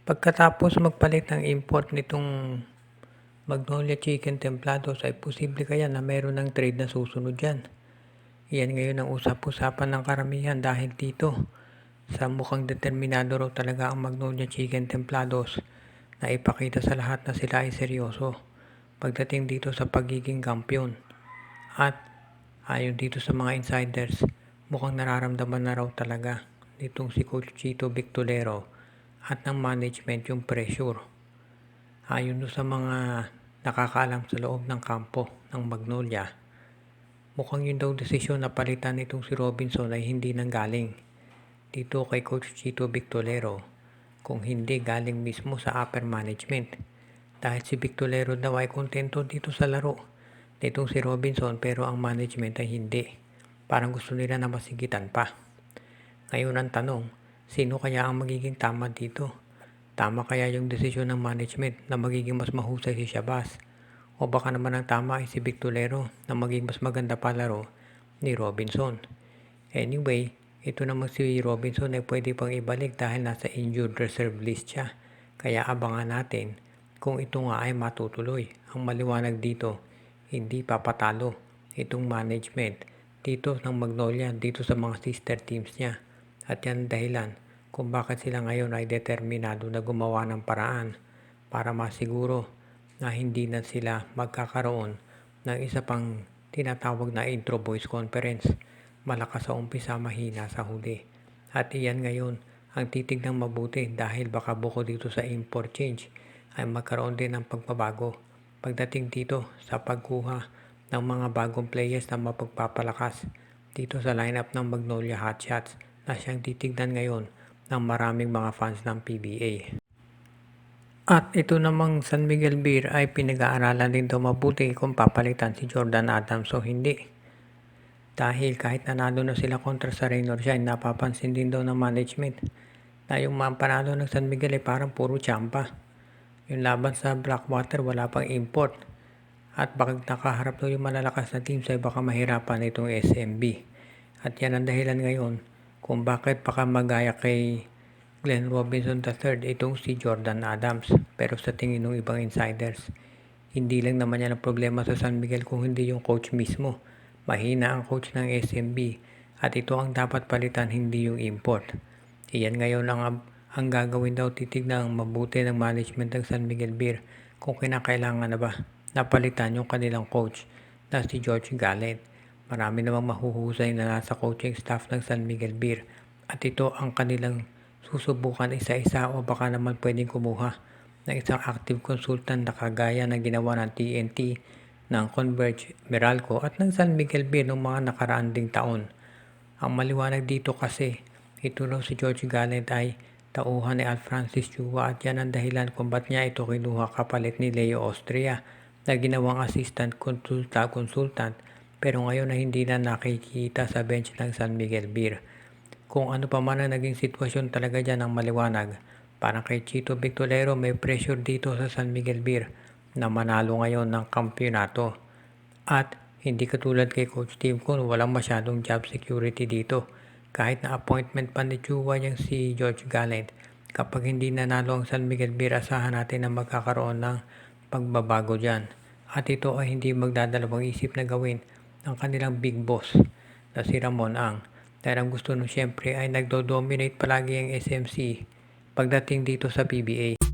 Pagkatapos magpalit ng import nitong Magnolia Chicken Templados ay posible kaya na meron ng trade na susunod dyan. Iyan ngayon ang usap-usapan ng karamihan dahil dito sa mukhang determinado raw talaga ang Magnolia Chicken Templados na ipakita sa lahat na sila ay seryoso pagdating dito sa pagiging kampiyon. At ayon dito sa mga insiders, mukhang nararamdaman na raw talaga nitong si Coach Chito Victolero at ng management yung pressure. Ayon sa mga nakakaalam sa loob ng kampo ng Magnolia, mukhang yun daw desisyon na palitan nitong si Robinson ay hindi nanggaling dito kay Coach Chito Victolero, kung hindi galing mismo sa upper management. Dahil si Victolero daw ay kontento dito sa laro nitong si Robinson pero ang management ay hindi. Parang gusto nila na masigitan pa. Ngayon ang tanong, sino kaya ang magiging tama dito? Tama kaya yung desisyon ng management na magiging mas mahusay si Shabazz? O baka naman ang tama ay si Victolero na maging mas maganda palaro ni Robinson? Anyway, ito naman si Robinson ay pwede pang ibalik dahil nasa injured reserve list siya. Kaya abangan natin kung ito nga ay matutuloy. Ang maliwanag dito, hindi papatalo itong management dito ng Magnolia dito sa mga sister teams niya. At yan dahilan kung bakit sila ngayon ay determinado na gumawa ng paraan para masiguro na hindi na sila magkakaroon ng isa pang tinatawag na intro voice conference. Malakas sa umpisa, mahina sa huli. At iyan ngayon ang titignan mabuti dahil baka bukod dito sa import change ay magkaroon din ng pagbabago pagdating dito sa pagkuha ng mga bagong players na mapagpapalakas dito sa lineup ng Magnolia Hotshots na siyang titignan ngayon ng maraming mga fans ng PBA. At ito namang San Miguel Beer ay pinag-aaralan din daw mabuti kung papalitan si Jordan Adams o hindi. Dahil kahit nanalo na sila kontra sa Rain or Shine, napapansin din daw ng management na yung mga panalo ng San Miguel ay parang puro tsampa. Yung laban sa Blackwater wala pang import. At bakit nakaharap daw yung malalakas na teams ay baka mahirapan itong SMB. At yan ang dahilan ngayon kung bakit baka magaya kay Glenn Robinson III itong si Jordan Adams. Pero sa tingin ng ibang insiders, hindi lang naman yan ang problema sa San Miguel kung hindi yung coach mismo. Mahina ang coach ng SMB at ito ang dapat palitan, hindi yung import. Iyan ngayon ang gagawin daw, titignan mabuti ng management ng San Miguel Beer kung kinakailangan na ba napalitan yung kanilang coach na si George Gallen. Marami namang mahuhusay na nasa coaching staff ng San Miguel Beer at ito ang kanilang susubukan isa-isa o baka naman pwedeng kumuha ng isang active consultant na kagaya na ginawa ng TNT, ng Converge Meralco at ng San Miguel Beer noong mga nakaraan ding taon. Ang maliwanag dito kasi ito raw si George Gallen ay tauhan ni Al Francis Chua at yan ang dahilan kung ba't niya ito kinuha kapalit ni Leo Austria na ginawang assistant consultant pero ngayon na hindi na nakikita sa bench ng San Miguel Beer. Kung ano pa man ang naging sitwasyon talaga dyan ang maliwanag, parang kay Chito Victolero may pressure dito sa San Miguel Beer na manalo ngayon ng kampyonato. At hindi katulad kay Coach Tim Cone, walang masyadong job security dito. Kahit na appointment pa ni Chua yung si George Gallant, kapag hindi nanalo ang San Miguel Beer, asahan natin na magkakaroon ng pagbabago dyan. At ito ay hindi magdadalawang isip na gawin ng kanilang big boss na si Ramon Ang. Dahil ang gusto nung syempre ay nagdo-dominate palagi ang SMC pagdating dito sa PBA.